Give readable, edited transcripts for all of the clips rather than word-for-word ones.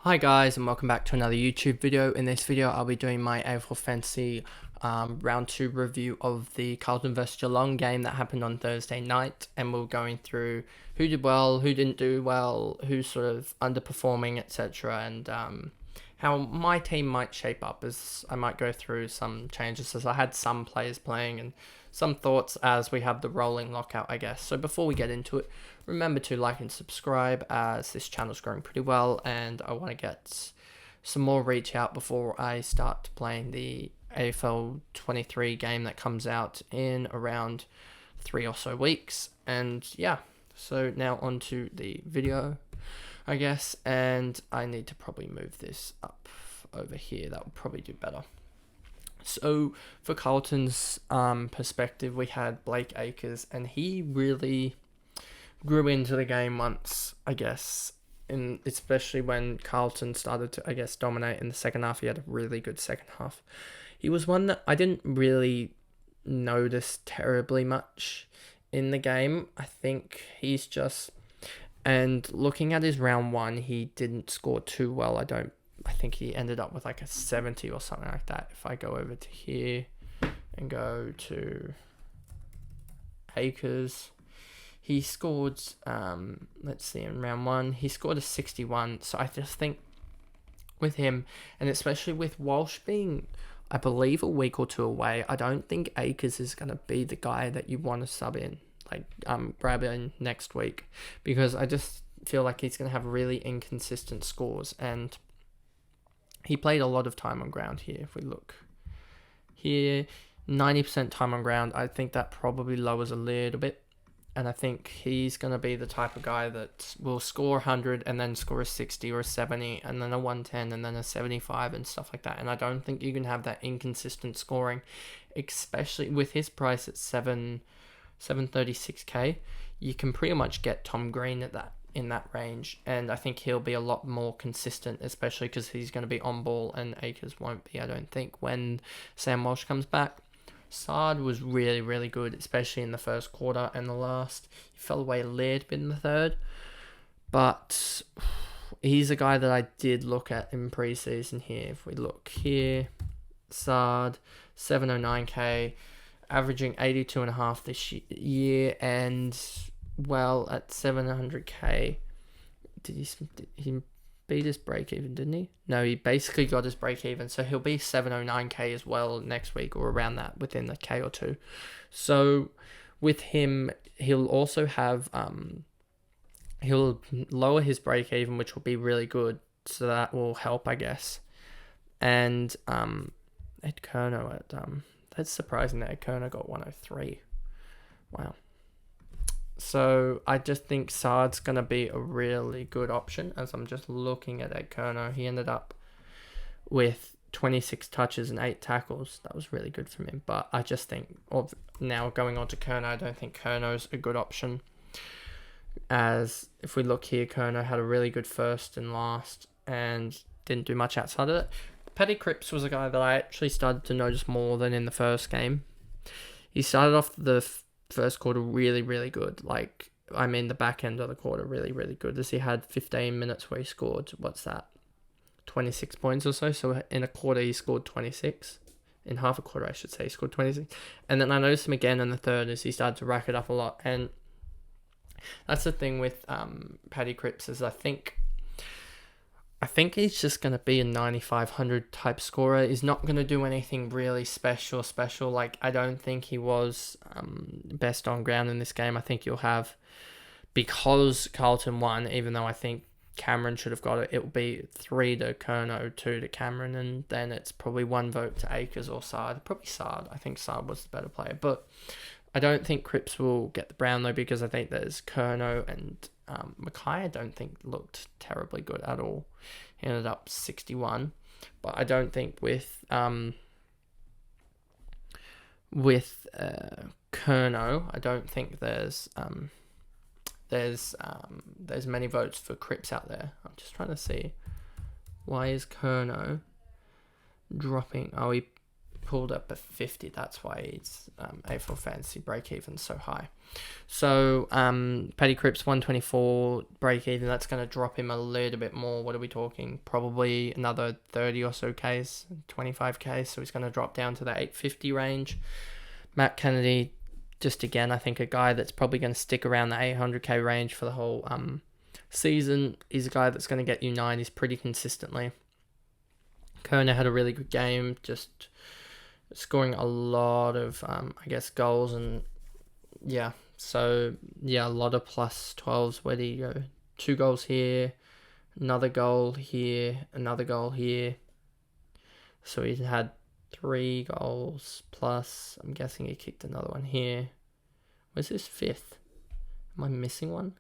Hi guys, and welcome back to another YouTube video. In this video I'll be doing my AFL Fantasy round 2 review of the Carlton vs Geelong game that happened on Thursday night, and we're going through who did well, who didn't do well, who's sort of underperforming, etc, and how my team might shape up, as I might go through some changes as I had some players playing and some thoughts as we have the rolling lockout, I guess. So before we get into it, remember to like and subscribe, as this channel's growing pretty well and I want to get some more reach out before I start playing the AFL 23 game that comes out in around 3 or so weeks. And yeah, so now on to the video, I guess, and I need to probably move this up over here. That would probably do better. So for Carlton's perspective, we had Blake Acres, and he really grew into the game once, I guess, and especially when Carlton started to, I guess, dominate in the second half. He had a really good second half. He was one that I didn't really notice terribly much in the game. I think he's just, and looking at his round 1, he didn't score too well. I think he ended up with like a 70 or something like that. If I go over to here and go to Acres, he scored, let's see, in round 1, he scored a 61. So I just think with him, and especially with Walsh being, I believe, a week or 2 away, I don't think Acres is going to be the guy that you want to sub in, like grab in next week, because I just feel like he's going to have really inconsistent scores. And he played a lot of time on ground here. If we look here, 90% time on ground, I think that probably lowers a little bit. And I think he's going to be the type of guy that will score 100 and then score a 60 or a 70 and then a 110 and then a 75 and stuff like that. And I don't think you can have that inconsistent scoring, especially with his price at 736k. You can pretty much get Tom Green at that, in that range, and I think he'll be a lot more consistent, especially because he's going to be on ball and Acres won't be, I don't think, when Sam Walsh comes back. Sard was really, really good, especially in the first quarter and the last. He fell away a little bit in the third, but he's a guy that I did look at in preseason here. If we look here, Sard, 709k, averaging 82.5 this year, and well, at 700k, he beat his break even, didn't he? No, he basically got his break even, so he'll be 709k as well next week, or around that, within the k or 2. So with him, he'll also have he'll lower his break even, which will be really good, so that will help, I guess. And Ed Kerno at that's surprising that Ed Kerno got 103. Wow. So I just think Sard's going to be a really good option. As I'm just looking at Ed Kerno, he ended up with 26 touches and 8 tackles. That was really good from him. But I just think, now going on to Kerno, I don't think Kerno's a good option. As if we look here, Kerno had a really good first and last and didn't do much outside of it. Paddy Cripps was a guy that I actually started to notice more than in the first game. He started off the first quarter really, really good. Like, I mean, the back end of the quarter really, really good, as he had 15 minutes where he scored, what's that, 26 points or so. So in a quarter he scored 26. In half a quarter, I should say, he scored 26. And then I noticed him again in the third as he started to rack it up a lot. And that's the thing with Paddy Cripps, is I think he's just going to be a 9,500 type scorer. He's not going to do anything really special. Like, I don't think he was best on ground in this game. I think you'll have, because Carlton won, even though I think Cameron should have got it, it will be 3 to Kerno, 2 to Cameron, and then it's probably 1 vote to Acres or Sard. Probably Sard. I think Sard was the better player. But I don't think Cripps will get the brown, though, because I think there's Kerno and Mackay, I don't think looked terribly good at all. He ended up 61, but I don't think with Kerno, I don't think there's many votes for Cripps out there. I'm just trying to see, why is Kerno dropping? Oh, pulled up at 50. That's why it's AFL fantasy break even so high. So Paddy Cripps 124 break even. That's going to drop him a little bit more. What are we talking? Probably another 30 or so Ks, 25K. So he's going to drop down to the 850 range. Matt Kennedy, just again, I think a guy that's probably going to stick around the 800K range for the whole season. He's a guy that's going to get you 90s pretty consistently. Kerner had a really good game, just scoring a lot of, goals and, yeah. So, yeah, a lot of plus 12s. Where do you go? 2 goals here, another goal here, another goal here. So he had 3 goals plus, I'm guessing he kicked another one here. Where's his 5th? Am I missing one?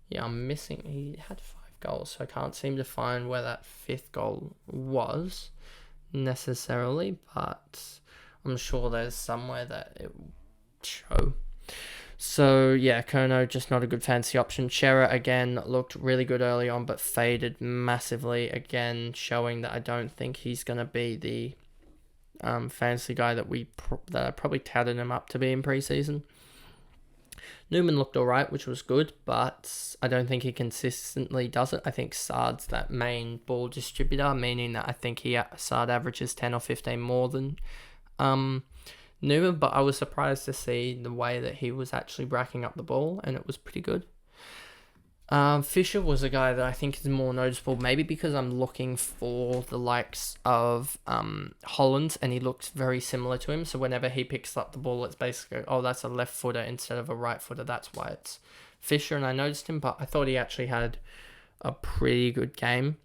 Yeah, I'm missing. He had 5 goals, so I can't seem to find where that 5th goal was necessarily, but I'm sure there's somewhere that it will show. So yeah, Kono just not a good fantasy option. Chera again looked really good early on, but faded massively again, showing that I don't think he's gonna be the fantasy guy that that I probably touted him up to be in preseason. Newman looked alright, which was good, but I don't think he consistently does it. I think Sard's that main ball distributor, meaning that I think Sard averages 10 or 15 more than Newman, but I was surprised to see the way that he was actually racking up the ball, and it was pretty good. Fisher was a guy that I think is more noticeable, maybe because I'm looking for the likes of Holland, and he looks very similar to him. So whenever he picks up the ball, it's basically, oh, that's a left footer instead of a right footer. That's why it's Fisher, and I noticed him, but I thought he actually had a pretty good game,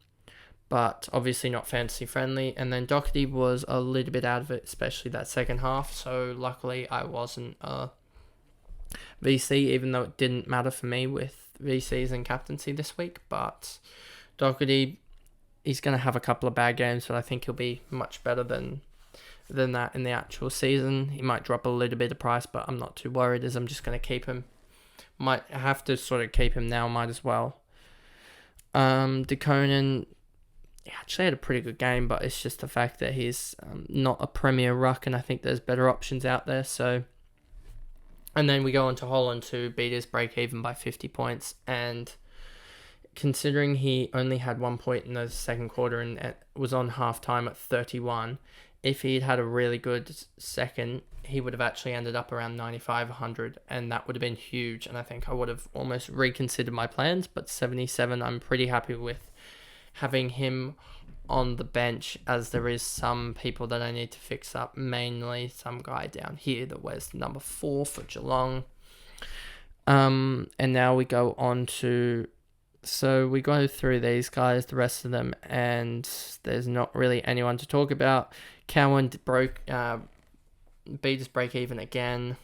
but obviously not fantasy friendly. And then Doherty was a little bit out of it, especially that second half. So luckily I wasn't a VC, even though it didn't matter for me with VCs and captaincy this week. But Doherty, he's going to have a couple of bad games, but I think he'll be much better than that in the actual season. He might drop a little bit of price, but I'm not too worried, as I'm just going to keep him. Might have to sort of keep him now, might as well. DeConan, he actually had a pretty good game, but it's just the fact that he's not a premier ruck, and I think there's better options out there. So, and then we go on to Holland to beat his break even by 50 points, and considering he only had 1 point in the second quarter and was on half time at 31, if he'd had a really good second, he would have actually ended up around 95, 100, and that would have been huge. And I think I would have almost reconsidered my plans, but 77, I'm pretty happy with having him on the bench, as there is some people that I need to fix up, mainly some guy down here that wears number 4 for Geelong. And now we go on to, so we go through these guys, the rest of them, and there's not really anyone to talk about. Cowan beat his break even again.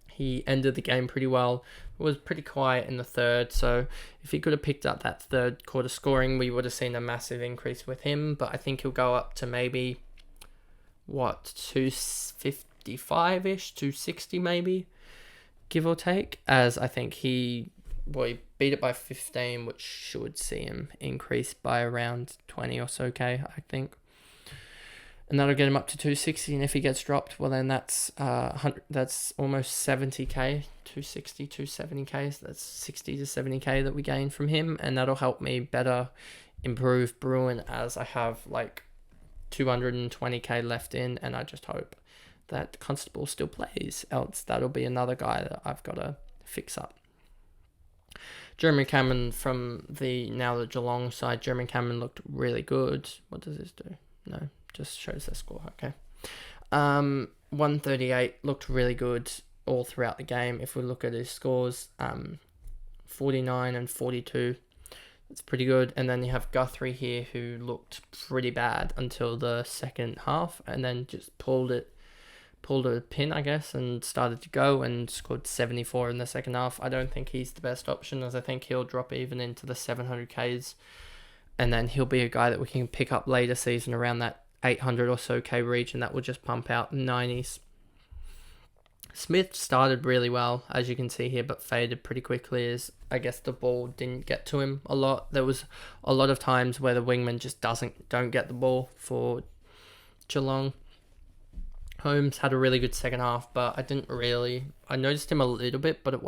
He ended the game pretty well. It was pretty quiet in the third, so if he could have picked up that third quarter scoring, we would have seen a massive increase with him. But I think he'll go up to maybe, 255-ish, 260 maybe, give or take, as I think he beat it by 15, which should see him increase by around 20 or so K, I think. And that'll get him up to 260, and if he gets dropped, well then that's almost 70k, 260, 270k, so that's 60 to 70k that we gain from him, and that'll help me better improve Bruin, as I have like 220k left in, and I just hope that Constable still plays, else that'll be another guy that I've got to fix up. Jeremy Cameron from the Geelong side, Jeremy Cameron looked really good. What does this do? No. Just shows their score, okay. 138 looked really good all throughout the game. If we look at his scores, 49 and 42, that's pretty good. And then you have Guthrie here, who looked pretty bad until the second half, and then just pulled a pin, I guess, and started to go and scored 74 in the second half. I don't think he's the best option, as I think he'll drop even into the 700Ks, and then he'll be a guy that we can pick up later season around that 800 or so K region that will just pump out 90s. Smith started really well, as you can see here, but faded pretty quickly, as I guess the ball didn't get to him a lot. There was a lot of times where the wingman just don't get the ball for Geelong. Holmes had a really good second half, but I noticed him a little bit, but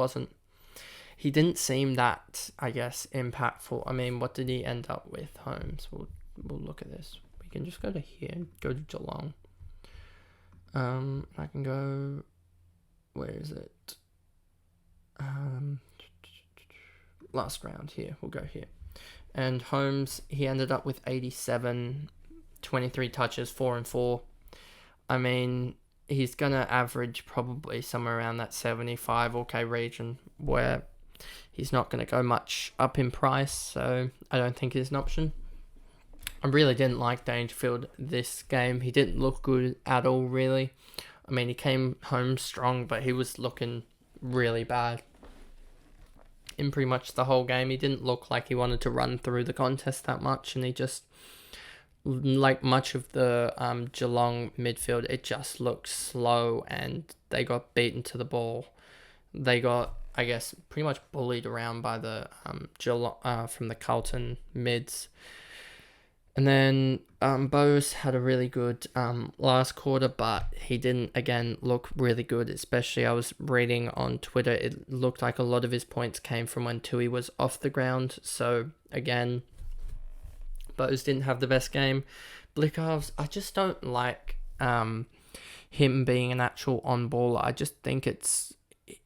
he didn't seem that, I guess, impactful. I mean, what did he end up with, Holmes? We'll look at this. We can just go to here, go to Geelong. I can go, where is it? Last round here, we'll go here. And Holmes, he ended up with 87, 23 touches, 4 and 4. I mean, he's going to average probably somewhere around that 75 OK region, where he's not going to go much up in price, so I don't think he's an option. I really didn't like Dangerfield this game. He didn't look good at all, really. I mean, he came home strong, but he was looking really bad in pretty much the whole game. He didn't look like he wanted to run through the contest that much, and he just, like much of the Geelong midfield, it just looked slow, and they got beaten to the ball. They got, I guess, pretty much bullied around by the Geelong from the Carlton mids. And then Bose had a really good last quarter, but he didn't, again, look really good. Especially, I was reading on Twitter, it looked like a lot of his points came from when Tui was off the ground. So, again, Bose didn't have the best game. Blicavs, I just don't like him being an actual on-baller. I just think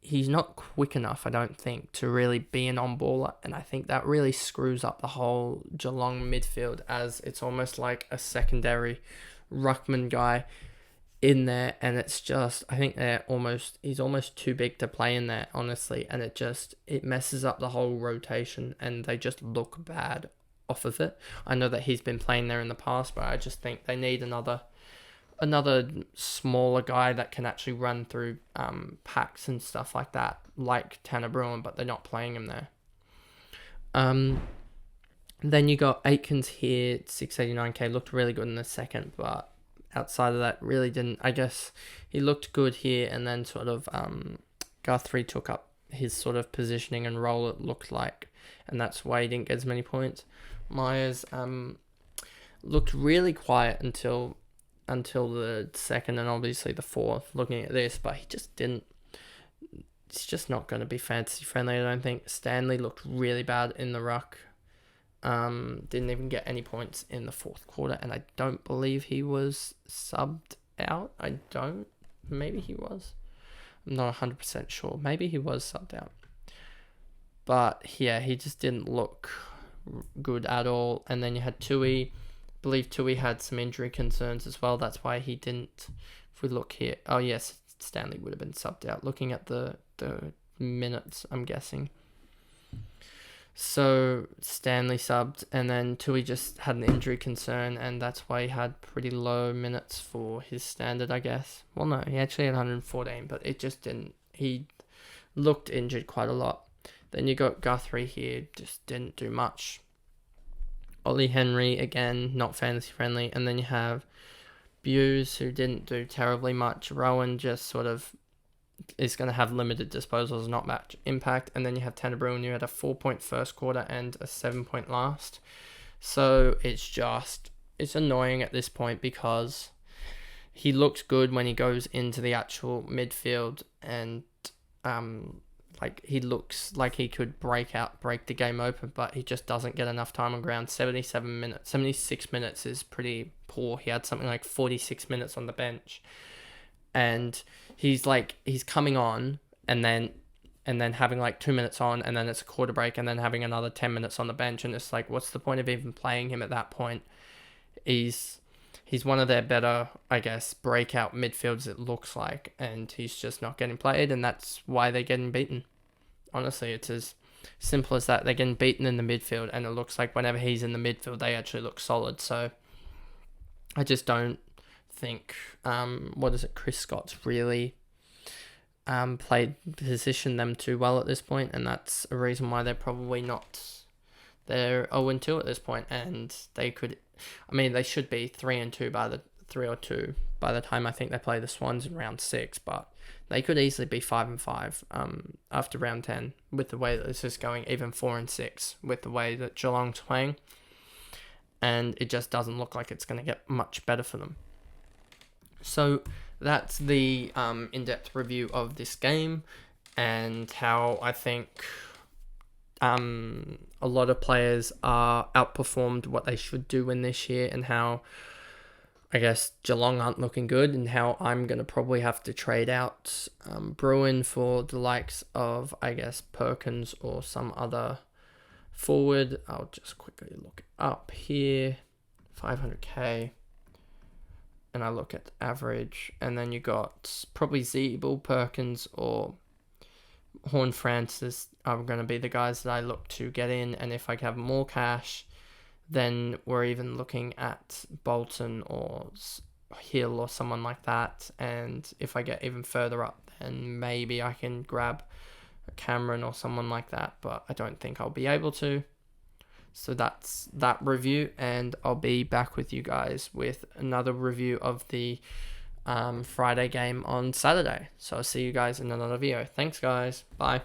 he's not quick enough, I don't think, to really be an on-baller, and I think that really screws up the whole Geelong midfield, as it's almost like a secondary ruckman guy in there, and it's just, I think he's almost too big to play in there, honestly, and it messes up the whole rotation, and they just look bad off of it. I know that he's been playing there in the past, but I just think they need another smaller guy that can actually run through packs and stuff like that, like Tanner Bruin, but they're not playing him there. Then you got Aitkins here, 689k, looked really good in the second, but outside of that, really didn't. I guess he looked good here, and then sort of Guthrie took up his sort of positioning and role, it looked like, and that's why he didn't get as many points. Myers looked really quiet until the second and obviously the fourth, looking at this, but he's just not going to be fantasy friendly, I don't think. Stanley looked really bad in the ruck. Didn't even get any points in the fourth quarter, and I don't believe he was subbed out. Maybe he was. I'm not 100% sure. Maybe he was subbed out. But yeah, he just didn't look good at all. And then you had Tui. I believe Tui had some injury concerns as well. That's why he didn't. If we look here, oh yes, Stanley would have been subbed out. Looking at the minutes, I'm guessing. So Stanley subbed, and then Tui just had an injury concern, and that's why he had pretty low minutes for his standard, I guess. Well, no, he actually had 114, but it just didn't. He looked injured quite a lot. Then you got Guthrie here, just didn't do much. Ollie Henry, again, not fantasy friendly. And then you have Buse, who didn't do terribly much. Rowan just sort of is going to have limited disposals, not much impact. And then you have Tanner Bruin, who had a 4-point first quarter and a 7-point last. So it's annoying at this point, because he looks good when he goes into the actual midfield, and he looks like he could break the game open, but he just doesn't get enough time on ground. 76 minutes is pretty poor. He had something like 46 minutes on the bench, and he's coming on and then having like 2 minutes on, and then it's a quarter break, and then having another 10 minutes on the bench, and it's like, what's the point of even playing him at that point? He's one of their better, I guess, breakout midfielders, it looks like, and he's just not getting played, and that's why they're getting beaten. Honestly, it's as simple as that. They're getting beaten in the midfield, and it looks like whenever he's in the midfield, they actually look solid. So I just don't think, Chris Scott's really positioned them too well at this point, and that's a reason why they're probably not. They're 0-2 at this point, and they should be 3-2 by the time I think they play the Swans in round 6, but they could easily be 5-5 after round 10 with the way that this is going, even 4-6 with the way that Geelong's playing, and it just doesn't look like it's going to get much better for them. So that's the in-depth review of this game and how I think a lot of players are outperformed what they should do in this year, and how I guess Geelong aren't looking good, and how I'm going to probably have to trade out Bruin for the likes of, I guess, Perkins or some other forward. I'll just quickly look it up here. 500k. And I look at the average, and then you got probably Zeeble, Perkins, or Horn Francis are going to be the guys that I look to get in. And if I have more cash, then we're even looking at Bolton or Hill or someone like that. And if I get even further up, then maybe I can grab Cameron or someone like that, but I don't think I'll be able to. So that's that review, and I'll be back with you guys with another review of the Friday game on Saturday. So I'll see you guys in another video. Thanks, guys. Bye.